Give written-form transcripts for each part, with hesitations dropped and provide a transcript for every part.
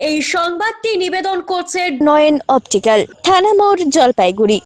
এই সংবাদটি নিবেদন করছে নয়ন অপটিক্যাল, থানা মোড়, জলপাইগুড়ি।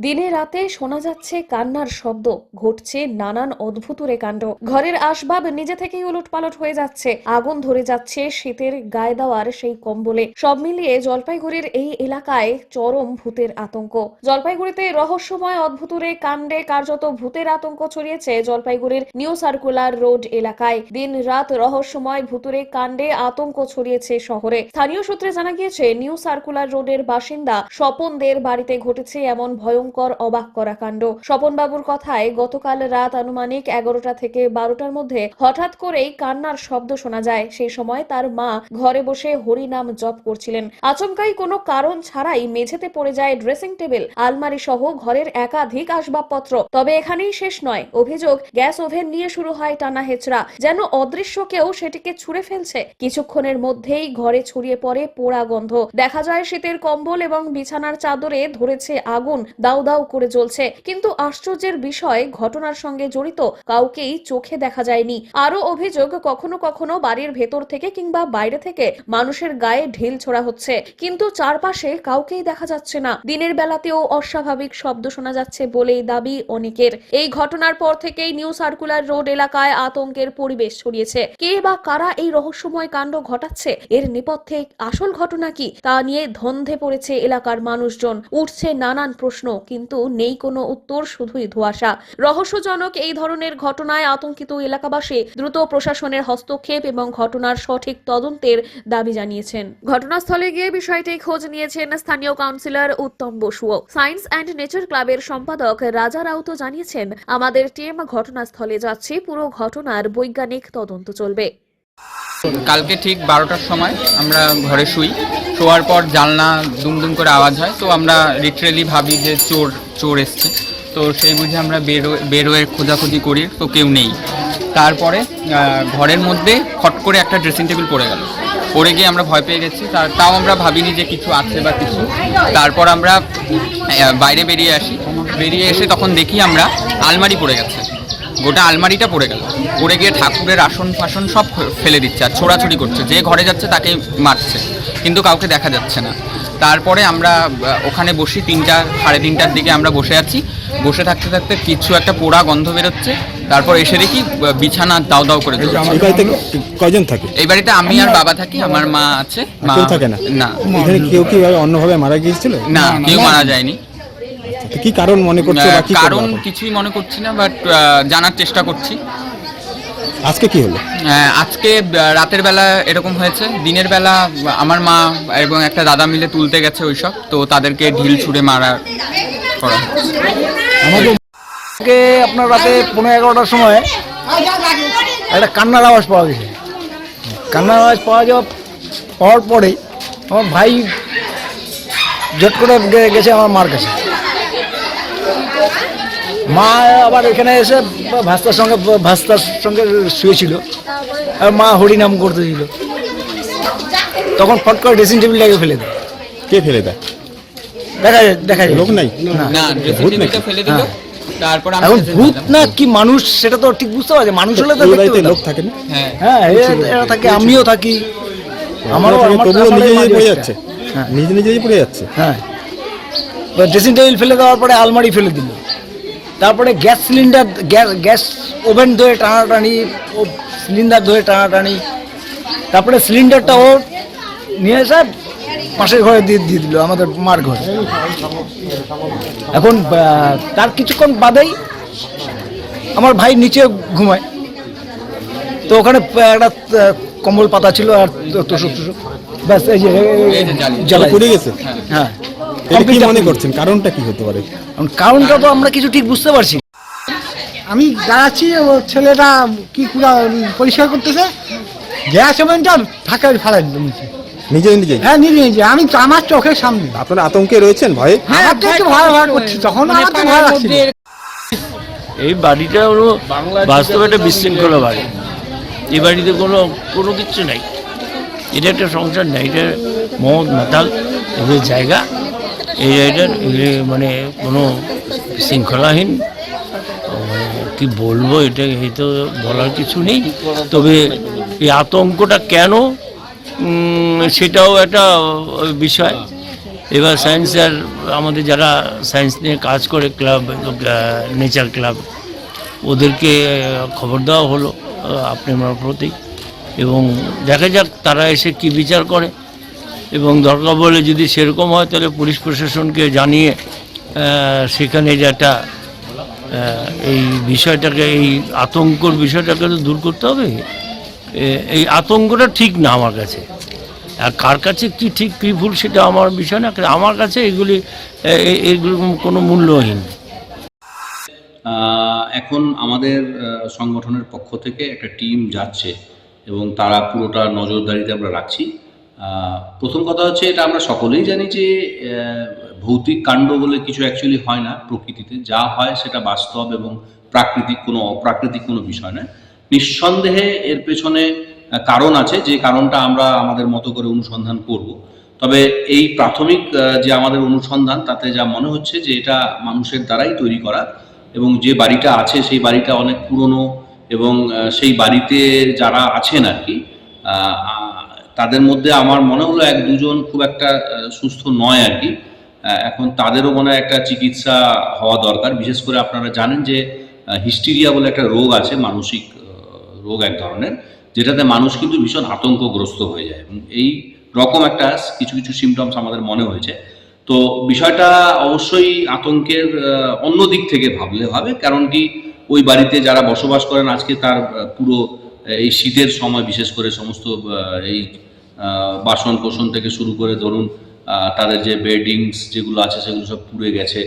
দিনে রাতে শোনা যাচ্ছে কান্নার শব্দ, ঘটছে নানান অদ্ভুতুরে কাণ্ড। ঘরের আসবাব নিজে থেকেই উলটপালট হয়ে যাচ্ছে, আগুন ধরে যাচ্ছে শীতের গায়ে দেওয়ার সেই কম্বলে। সব মিলিয়ে জলপাইগুড়ির এই এলাকায় চরম ভূতের আতঙ্ক। জলপাইগুড়িতে রহস্যময় অদ্ভুতুরে কাণ্ডে কার্যত ভূতের আতঙ্ক ছড়িয়েছে জলপাইগুড়ির নিউ সার্কুলার রোড এলাকায়। দিন রাত রহস্যময় ভূতুরে কাণ্ডে আতঙ্ক ছড়িয়েছে শহরে। স্থানীয় সূত্রে জানা গিয়েছে, নিউ সার্কুলার রোডের বাসিন্দা স্বপনদের বাড়িতে ঘটেছে এমন ভয়ঙ্কর অবাক করা কাণ্ড। স্বপন বাবুর কথায়, গতকাল রাত আনুমানিক 11টা থেকে 12টার মধ্যে হঠাৎ করেই কান্নার শব্দ শোনা যায়। সেই সময় তার মা ঘরে বসে হরি নাম জপ করছিলেন। আচমকাই কোনো কারণ ছাড়াই মেঝেতে পড়ে যায় ড্রেসিং টেবিল, আলমারি সহ ঘরের একাধিক আসবাবপত্র। তবে এখানেই শেষ নয়। অভিযোগ, গ্যাস ওভেন নিয়ে শুরু হয় টানা হেচড়া, যেন অদৃশ্য কেউ সেটিকে ছুঁড়ে ফেলছে। কিছুক্ষণের মধ্যেই ঘরে ছড়িয়ে পড়ে পোড়া গন্ধ। দেখা যায় শীতের কম্বল এবং বিছানার চাদরে ধরেছে আগুন, দাউ দাউ করে জ্বলছে। কিন্তু আশ্চর্যের বিষয়, ঘটনার সঙ্গে জড়িত কাউকেই চোখে দেখা যায়নি। আরো অভিযোগ, কখনো কখনো বাড়ির ভেতর থেকে কিংবা বাইরে থেকে মানুষের গায়ে ঢিল ছোড়া হচ্ছে, কিন্তু চারপাশে কাউকেই দেখা যাচ্ছে না। দিনের বেলাতেও অস্বাভাবিক শব্দ শোনা যাচ্ছে বলেই দাবি অনেকের। এই ঘটনার পর থেকেই নিউ সার্কুলার রোড এলাকায় আতঙ্কের পরিবেশ ছড়িয়েছে। কে বা কারা এই রহস্যময় কাণ্ড ঘটাচ্ছে, এর নেপথ্যে আসল ঘটনা কি, তা নিয়ে ধন্ধে পড়েছে এলাকার মানুষজন। উঠছে নানান প্রশ্ন, কিন্তু নেই কোনো উত্তর, শুধুই ধোঁয়াশা। রহস্যজনক এই ধরনের ঘটনায় আতঙ্কিত এলাকাবাসী দ্রুত প্রশাসনের হস্তক্ষেপ এবং ঘটনার সঠিক তদন্তের দাবি জানিয়েছেন। ঘটনাস্থলে গিয়ে বিষয়টি খোঁজ নিয়েছেন স্থানীয় কাউন্সিলর উত্তম বসুও। সায়েন্স অ্যান্ড নেচার ক্লাবের সম্পাদক রাজা রাউত জানিয়েছেন, আমাদের টিম ঘটনাস্থলে যাচ্ছে, পুরো ঘটনার বৈজ্ঞানিক তদন্ত চলবে। কালকে ঠিক 12টার সময় আমরা ঘরে শোয়ার পর জানলা দুমদুম করে আওয়াজ হয়। তো আমরা লিটারেলি ভাবি যে চোর এসছে। তো সেই বুঝে আমরা বেরোয়ে খোঁজাখুঁজি করি, তো কেউ নেই। তারপরে ঘরের মধ্যে খট করে একটা ড্রেসিং টেবিল পড়ে গিয়ে আমরা ভয় পেয়ে গেছি। তাও আমরা ভাবিনি যে কিছু আছে বা কিছু। তারপর আমরা বাইরে বেরিয়ে এসে তখন দেখি আমরা আলমারি পড়ে গেছে, গোটা আলমারিটা পড়ে গিয়ে ঠাকুরের আসন ফাসন সব ফেলে দিচ্ছে আর ছোড়াছুড়ি করছে। যে ঘরে যাচ্ছে তাকে মারছে, কিন্তু কাউকে দেখা যাচ্ছে না। তারপরে আমরা ওখানে বসি, 3টা সাড়ে 3টার দিকে আমরা বসে থাকতে কিছু একটা পোড়া গন্ধ বেরোচ্ছে। তারপর এসে দেখি বিছানা দাউ দাউ করে কয়জন থাকে এই বাড়িতে? আমি আর বাবা থাকি, আমার মা আছে। মা থাকে না। এখানে কেউ কি অন্যভাবে মারা গিয়েছিল? না, কেউ মারা যায়নি। কি কারণ মনে করছো? কারণ কিছুই মনে করছি না, বাট জানার চেষ্টা করছি। আজকে কি হলো? আজকে রাতের বেলা এরকম হয়েছে। দিনের বেলা আমার মা এবং একটা দাদা মিলে তুলতে গেছে ওইসব, তো তাদেরকে ঢিল ছুঁড়ে মারা করা হচ্ছে। আপনার রাতে 11:15টার সময় একটা কান্নার আওয়াজ পাওয়া গেছে। কান্নার আওয়াজ পাওয়ার পরে আমার ভাই জট করে গেছে আমার মার কাছে। মা আবার এখানে এসে ভাস্তার সঙ্গে শুয়েছিল, আর মা হরিনাম করতেছিল। তখন ফট করে ড্রেসিং টেবিলটাকে ফেলে দেয়। কে ফেলে দেয়? দেখা যায় লোক নাই না, ড্রেসিং টেবিলটা ফেলে দিল। তারপর এখন ভূত না কি মানুষ সেটা তো ঠিক বুঝতে পারছি। মানুষ হলে তো লোক থাকে না। হ্যাঁ, এরা থাকে, আমিও থাকি। আমারও নিজেই পড়ে যাচ্ছে। হ্যাঁ, ড্রেসিং টেবিল ফেলে দেওয়ার পরে আলমারি ফেলে দিল। তারপরে গ্যাস ওভেন ধরে টানাটানি, সিলিন্ডার ধরে টানাটানি। তারপরে সিলিন্ডারটা ও নিয়ে এসে পাশের ঘরে দিয়ে দিল, আমাদের মার ঘরে। এখন তার কিছুক্ষণ বাদেই আমার ভাই নিচে ঘুমায়, তো ওখানে একটা কম্বল পাতা ছিল আর তোষক ব্যাস, এই যে জ্বালা পড়ে গেছে। হ্যাঁ, কি মনে করছেন কারণটা কি হতে পারে? কারণটা তো আমরা কিছু ঠিক বুঝতে পারছি। আমি দাঁড়াচ্ছি, ও ছেলেটা কি পুরো পরিষ্কার করতেছে, গ্যাস ওভেনটা ফাঁকা ফালাই দিচ্ছে নিজে। হ্যাঁ, নিজে। আমি আমার চোখের সামনে। আপনারা আতঙ্কে রয়েছেন? ভয়ে? হ্যাঁ, ভয় করছি। তখন আমার তো ভয় লাগছে। এই বাড়িটা হলো বাস্তবে একটা বিশৃঙ্খলা বাড়ি। এই বাড়িতে কোনো কিচ্ছু নাই। এটা একটা সংসার নাই, এটা মদ মাতাল এদের জায়গা। এই জায়গাটার মানে কোনো শৃঙ্খলাহীন, কি বলবো, এটা এই তো বলার কিছু নেই। তবে এই আতঙ্কটা কেন সেটাও একটা বিষয়। এবার সায়েন্সের আমাদের যারা সায়েন্স নিয়ে কাজ করে ক্লাব, নেচার ক্লাব, ওদেরকে খবর দেওয়া হলো আপনার প্রতি, এবং দেখা যাক তারা এসে কি বিচার করে, এবং দরকার বলে যদি সেরকম হয় তাহলে পুলিশ প্রশাসনকে জানিয়ে সেখানে যেটা এই বিষয়টাকে, এই আতঙ্কর বিষয়টাকে তো দূর করতে হবে। এই আতঙ্কটা ঠিক না আমার কাছে, আর কার কাছে কি ঠিক কি ভুল সেটা আমার বিষয় না, আমার কাছে এগুলি কোনো মূল্যহীন। এখন আমাদের সংগঠনের পক্ষ থেকে একটা টিম যাচ্ছে এবং তারা পুরোটা নজরদারিতে আমরা রাখছি। প্রথম কথা হচ্ছে, এটা আমরা সকলেই জানি যে ভৌতিক কাণ্ড বলে কিছু অ্যাকচুয়ালি হয় না প্রকৃতিতে, যা হয় সেটা বাস্তব এবং প্রাকৃতিক, কোনো অপ্রাকৃতিক কোনো বিষয় নয়। নিঃসন্দেহে এর পেছনে কারণ আছে, যে কারণটা আমরা আমাদের মতো করে অনুসন্ধান করব। তবে এই প্রাথমিক যে আমাদের অনুসন্ধান, তাতে যা মনে হচ্ছে যে এটা মানুষের দ্বারাই তৈরি করা, এবং যে বাড়িটা আছে সেই বাড়িটা অনেক পুরনো, এবং সেই বাড়িতে যারা আছেন আর কি, তাদের মধ্যে আমার মনে হলো 1-2 জন খুব একটা সুস্থ নয় আর কি। এখন তাদেরও মনে হয় একটা চিকিৎসা হওয়া দরকার। বিশেষ করে আপনারা জানেন যে হিস্টিরিয়া বলে একটা রোগ আছে, মানসিক রোগ এক ধরনের, যেটাতে মানুষ কিন্তু ভীষণ আতঙ্কগ্রস্ত হয়ে যায়, এবং এই রকম একটা কিছু কিছু সিমটমস আমাদের মনে হয়েছে। তো বিষয়টা অবশ্যই আতঙ্কের অন্য দিক থেকে ভাবলে হবে, কারণ কি ওই বাড়িতে যারা বসবাস করেন আজকে, তার পুরো এই শীতের সময় বিশেষ করে সমস্ত এই বাসন কোসন থেকে শুরু করে ধরুন তাদের যে বেডিংস যেগুলো আছে সেগুলো সব পুড়ে গেছে,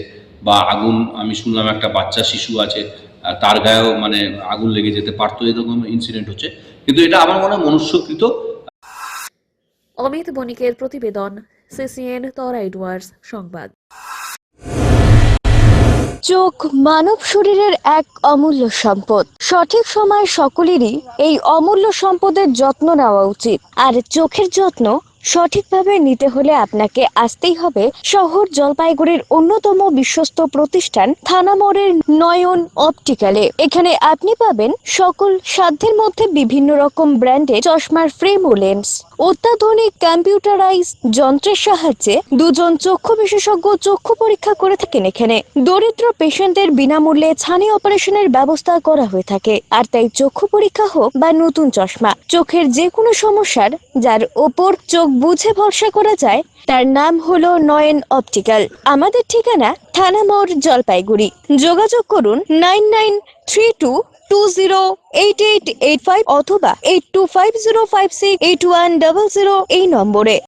বা আগুন, আমি শুনলাম একটা বাচ্চা শিশু আছে তার গায়েও মানে আগুন লেগে যেতে পারতো, এরকম ইনসিডেন্ট হচ্ছে। কিন্তু এটা আমার মনে হয় মনুষ্যকৃত। অমিত বণিকের প্রতিবেদন, CCN তরাই ডুয়ার্স সংবাদ। চোখ মানব শরীরের এক অমূল্য সম্পদ। সঠিক সময় সকলেরই এই অমূল্য সম্পদের যত্ন নেওয়া উচিত। আর চোখের যত্ন সঠিকভাবে নিতে হলে আপনাকে আসতেই হবে শহর জলপাইগুড়ির অন্যতম বিশ্বস্ত প্রতিষ্ঠান থানা মোড়ের নয়ন অপটিক্যালে। এখানে আপনি পাবেন সকল সাধ্যের মধ্যে বিভিন্ন রকম ব্র্যান্ডের চশমার ফ্রেম ও লেন্স। অত্যাধুনিক কম্পিউটারাইজ যন্ত্রের সাহায্যে 2 জন চক্ষু বিশেষজ্ঞ চক্ষু পরীক্ষা করে থাকেন এখানে। দরিদ্র পেশেন্টদের বিনামূল্যে ছানি অপারেশনের ব্যবস্থা করা হয়ে থাকে। আর তাই চক্ষু পরীক্ষা হোক বা নতুন চশমা, চোখের যে কোনো সমস্যার যার ওপর চোখ বুঝে ভরসা করা যায়, তার নাম হলো নয়ন অপটিক্যাল। আমাদের ঠিকানা থানা মোড়, জলপাইগুড়ি। যোগাযোগ করুন 9932208885 অথবা 8250568100 এই নম্বরে।